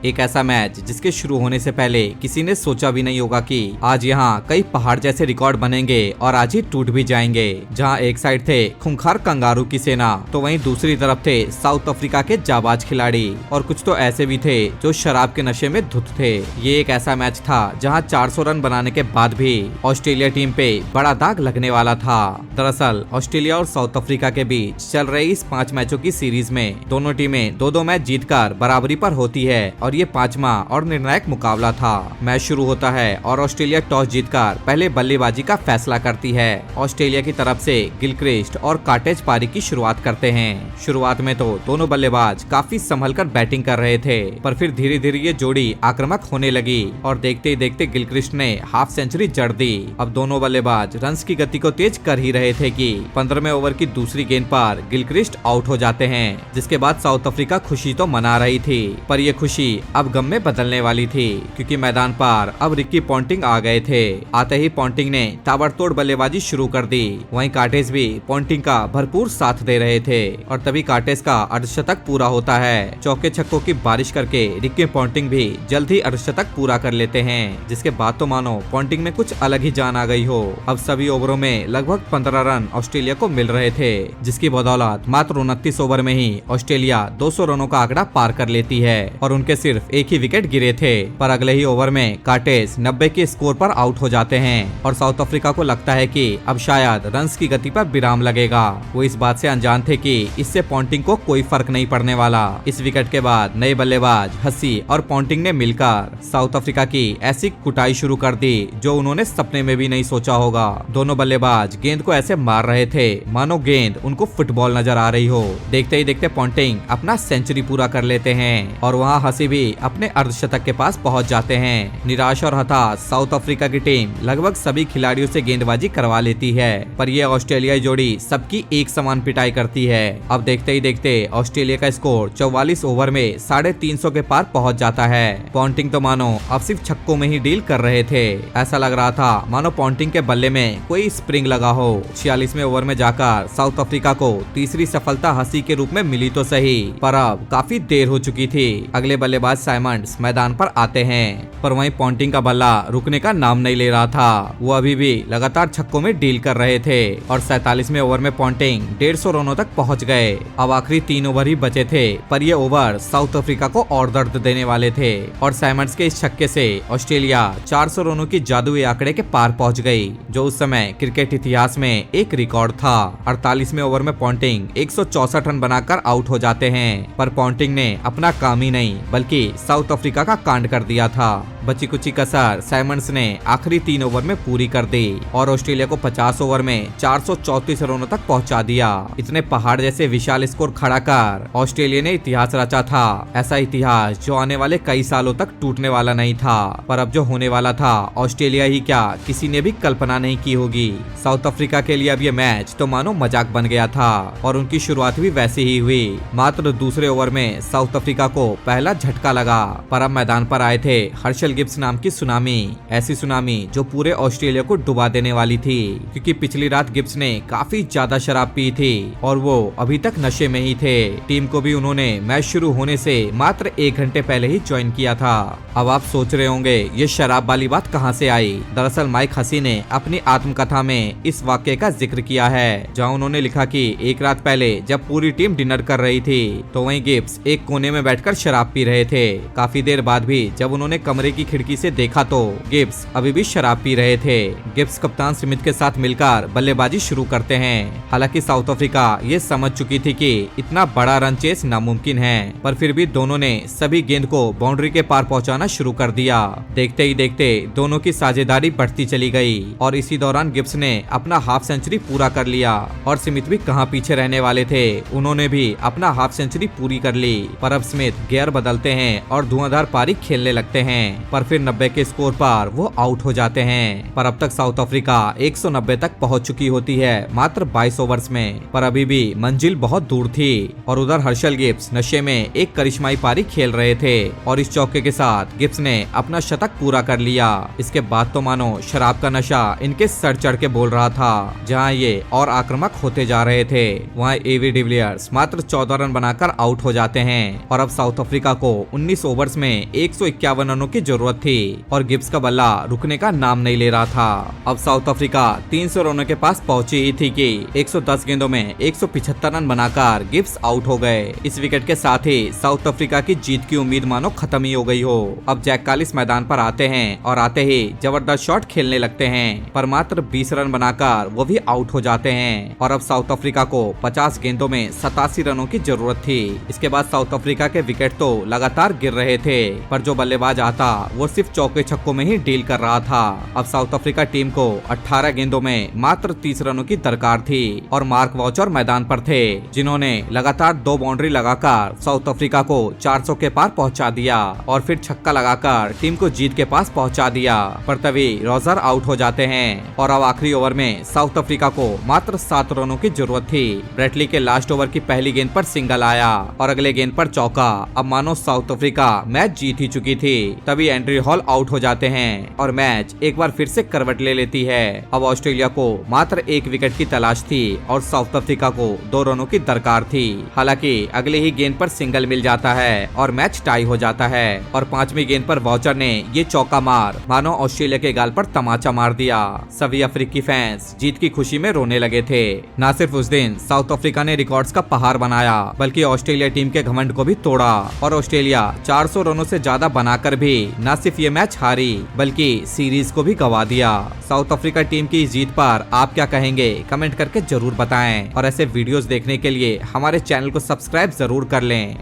एक ऐसा मैच जिसके शुरू होने से पहले किसी ने सोचा भी नहीं होगा कि आज यहाँ कई पहाड़ जैसे रिकॉर्ड बनेंगे और आज ही टूट भी जाएंगे। जहाँ एक साइड थे खूंखार कंगारू की सेना तो वहीं दूसरी तरफ थे साउथ अफ्रीका के जाबाज खिलाड़ी, और कुछ तो ऐसे भी थे जो शराब के नशे में धुत थे। ये एक ऐसा मैच था जहाँ 400 रन बनाने के बाद भी ऑस्ट्रेलिया टीम पे बड़ा दाग लगने वाला था। दरअसल ऑस्ट्रेलिया और साउथ अफ्रीका के बीच चल रही इस 5 मैचों की सीरीज में दोनों टीमें 2-2 मैच जीतकर बराबरी पर होती है और ये 5वां और निर्णायक मुकाबला था। मैच शुरू होता है और ऑस्ट्रेलिया टॉस जीतकर पहले बल्लेबाजी का फैसला करती है। ऑस्ट्रेलिया की तरफ से गिलक्रिस्ट और काटेज पारी की शुरुआत करते हैं। शुरुआत में तो दोनों बल्लेबाज काफी संभलकर बैटिंग कर रहे थे, पर फिर धीरे धीरे ये जोड़ी आक्रामक होने लगी और देखते ही देखते गिलक्रिस्ट ने हाफ सेंचुरी जड़ दी। अब दोनों बल्लेबाज रन्स की गति को तेज कर ही रहे थे कि 15वें ओवर की दूसरी गेंद पर गिलक्रिस्ट आउट हो जाते हैं, जिसके बाद साउथ अफ्रीका खुशी तो मना रही थी, पर ये खुशी अब गम में बदलने वाली थी क्योंकि मैदान पर अब रिकी पॉन्टिंग आ गए थे। आते ही पॉन्टिंग ने ताबड़तोड़ बल्लेबाजी शुरू कर दी। वहीं काटेज भी पॉन्टिंग का भरपूर साथ दे रहे थे और तभी काटेज का अर्धशतक पूरा होता है। चौके छक्कों की बारिश करके रिकी पॉन्टिंग भी जल्द ही अर्धशतक पूरा कर लेते हैं, जिसके बाद तो मानो पॉन्टिंग में कुछ अलग ही जान आ गई हो। अब सभी ओवरों में लगभग 15 रन ऑस्ट्रेलिया को मिल रहे थे, जिसकी बदौलत मात्र 29 ओवर में ही ऑस्ट्रेलिया 200 रनों का आंकड़ा पार कर लेती है और उनके सिर्फ एक ही विकेट गिरे थे। पर अगले ही ओवर में काटेज 90 के स्कोर पर आउट हो जाते हैं और साउथ अफ्रीका को लगता है कि अब शायद रन्स की गति पर विराम लगेगा। वो इस बात से अनजान थे कि इससे पॉन्टिंग को कोई फर्क नहीं पड़ने वाला। इस विकेट के बाद नए बल्लेबाज हसी और पॉन्टिंग ने मिलकर साउथ अफ्रीका की ऐसी कुटाई शुरू कर दी जो उन्होंने सपने में भी नहीं सोचा होगा। दोनों बल्लेबाज गेंद को ऐसे मार रहे थे मानो गेंद उनको फुटबॉल नजर आ रही हो। देखते ही देखते पॉन्टिंग अपना सेंचुरी पूरा कर लेते हैं और वहाँ हसी भी अपने अर्धशतक के पास पहुंच जाते हैं। निराश और हताश साउथ अफ्रीका की टीम लगभग सभी खिलाड़ियों से गेंदबाजी करवा लेती है, पर यह ऑस्ट्रेलियाई जोड़ी सबकी एक समान पिटाई करती है। अब देखते ही देखते ऑस्ट्रेलिया का स्कोर 44 ओवर में 350 के पार पहुंच जाता है। पॉन्टिंग तो मानो अब सिर्फ छक्कों में ही डील कर रहे थे। ऐसा लग रहा था मानो पॉन्टिंग के बल्ले में कोई स्प्रिंग लगा हो। 46वें ओवर में जाकर साउथ अफ्रीका को तीसरी सफलता हसी के रूप में मिली तो सही, पर अब काफी देर हो चुकी थी। अगले बल्लेबाज साइमंड्स मैदान पर आते हैं, पर वहीं पॉन्टिंग का बल्ला रुकने का नाम नहीं ले रहा था। वो अभी भी लगातार छक्कों में डील कर रहे थे और 47वें ओवर में पॉन्टिंग 150 रनों तक पहुंच गए। अब आखिरी 3 ओवर ही बचे थे, पर ये ओवर साउथ अफ्रीका को और दर्द देने वाले थे और साइमंड्स के इस छक्के से ऑस्ट्रेलिया 400 रनों की जादुई आंकड़े के पार पहुंच गई, जो उस समय क्रिकेट इतिहास में एक रिकॉर्ड था। 48वें ओवर में पॉन्टिंग 164 रन बनाकर आउट हो जाते हैं, पर पॉन्टिंग ने अपना काम ही नहीं बल्कि साउथ अफ्रीका का कांड कर दिया था। बची कुची कसर साइमंड्स ने आखिरी 3 ओवर में पूरी कर दी और ऑस्ट्रेलिया को 50 ओवर में 434 रनों तक पहुंचा दिया। इतने पहाड़ जैसे विशाल स्कोर खड़ा कर ऑस्ट्रेलिया ने इतिहास रचा था, ऐसा इतिहास जो आने वाले कई सालों तक टूटने वाला नहीं था। पर अब जो होने वाला था ऑस्ट्रेलिया ही क्या किसी ने भी कल्पना नहीं की होगी। साउथ अफ्रीका के लिए अब ये मैच तो मानो मजाक बन गया था और उनकी शुरुआत भी वैसी ही हुई। मात्र दूसरे ओवर में साउथ अफ्रीका को पहला झटका लगा, पर अब मैदान पर आए थे हर्षल गिब्स नाम की सुनामी, ऐसी सुनामी जो पूरे ऑस्ट्रेलिया को डुबा देने वाली थी, क्योंकि पिछली रात गिब्स ने काफी ज्यादा शराब पी थी और वो अभी तक नशे में ही थे। टीम को भी उन्होंने मैच शुरू होने से मात्र 1 घंटे पहले ही ज्वाइन किया था। अब आप सोच रहे होंगे ये शराब वाली बात कहाँ से आई। दरअसल माइक हसी ने अपनी आत्मकथा में इस वाक्य का जिक्र किया है, जहाँ उन्होंने लिखा कि एक रात पहले जब पूरी टीम डिनर कर रही थी तो वहीं गिब्स एक कोने में बैठकर शराब पी रहे थे। काफी देर बाद भी जब उन्होंने कमरे की खिड़की से देखा तो गिब्स अभी भी शराब पी रहे थे। गिब्स कप्तान स्मिथ के साथ मिलकर बल्लेबाजी शुरू करते हैं। हालांकि साउथ अफ्रीका ये समझ चुकी थी कि इतना बड़ा रन चेस नामुमकिन है, पर फिर भी दोनों ने सभी गेंद को बाउंड्री के पार पहुंचाना शुरू कर दिया। देखते ही देखते दोनों की साझेदारी बढ़ती चली गई और इसी दौरान गिब्स ने अपना हाफ सेंचुरी पूरा कर लिया और स्मिथ भी कहां पीछे रहने वाले थे, उन्होंने भी अपना हाफ सेंचुरी पूरी कर ली। पर अब स्मिथ गियर बदलते हैं और धुआंधार पारी खेलने लगते हैं, पर फिर 90 के स्कोर पर वो आउट हो जाते हैं। पर अब तक साउथ अफ्रीका 190 तक पहुंच चुकी होती है मात्र 22 ओवर्स में, पर अभी भी मंजिल बहुत दूर थी। और उधर हर्षल गिब्स नशे में एक करिश्माई पारी खेल रहे थे और इस चौके के साथ गिब्स ने अपना शतक पूरा कर लिया। इसके बाद तो मानो शराब का नशा इनके सर चढ़ के बोल रहा था। जहां ये और आक्रामक होते जा रहे थे, वहां एवी डिविलियर्स मात्र 14 रन बनाकर आउट हो जाते हैं और अब साउथ अफ्रीका को 19 ओवर्स में 151 रनों की जरूरत थी और गिब्स का बल्ला रुकने का नाम नहीं ले रहा था। अब साउथ अफ्रीका 300 रनों के पास पहुंची ही थी कि 110 गेंदों में 175 रन बनाकर गिब्स आउट हो गए। इस विकेट के साथ ही साउथ अफ्रीका की जीत की उम्मीद मानो खत्म ही हो गई हो। अब जैक कालिस मैदान पर आते हैं और आते ही जबरदस्त शॉट खेलने लगते हैं, पर मात्र 20 रन बनाकर वो भी आउट हो जाते हैं। और अब साउथ अफ्रीका को 50 गेंदों में 87 रनों की जरूरत थी। इसके बाद साउथ अफ्रीका के विकेट तो लगातार गिर रहे थे, पर जो बल्लेबाज आता वो सिर्फ चौके छक्कों में ही डील कर रहा था। अब साउथ अफ्रीका टीम को 18 गेंदों में मात्र 30 रनों की दरकार थी और मार्क वाउचर मैदान पर थे, जिन्होंने लगातार 2 बाउंड्री लगाकर साउथ अफ्रीका को 400 के पार पहुंचा दिया और फिर छक्का लगाकर टीम को जीत के पास पहुंचा दिया। पर तभी रोजर आउट हो जाते हैं और अब आखिरी ओवर में साउथ अफ्रीका को मात्र 7 रनों की जरूरत थी। ब्रेटली के लास्ट ओवर की पहली गेंद पर सिंगल आया और अगले गेंद पर चौका। अब मानो साउथ अफ्रीका मैच जीत ही चुकी थी। तभी एंड्री हॉल आउट हो जाते हैं और मैच एक बार फिर से करवट ले लेती है। अब ऑस्ट्रेलिया को मात्र 1 विकेट की तलाश थी और साउथ अफ्रीका को 2 रनों की दरकार थी। हालांकि अगले ही गेंद पर सिंगल मिल जाता है और मैच टाई हो जाता है और 5वीं गेंद पर वाउचर ने ये चौका मार मानो ऑस्ट्रेलिया के गाल पर तमाचा मार दिया। सभी अफ्रीकी फैंस जीत की खुशी में रोने लगे थे। न सिर्फ उस दिन साउथ अफ्रीका ने रिकॉर्ड्स का पहाड़ बनाया, बल्कि ऑस्ट्रेलिया टीम के घमंड को भी तोड़ा और ऑस्ट्रेलिया 400 रनों से ज्यादा बनाकर भी न सिर्फ ये मैच हारी बल्कि सीरीज को भी गवा दिया। साउथ अफ्रीका टीम की इस जीत पर आप क्या कहेंगे, कमेंट करके जरूर बताएं और ऐसे वीडियोस देखने के लिए हमारे चैनल को सब्सक्राइब जरूर कर लें।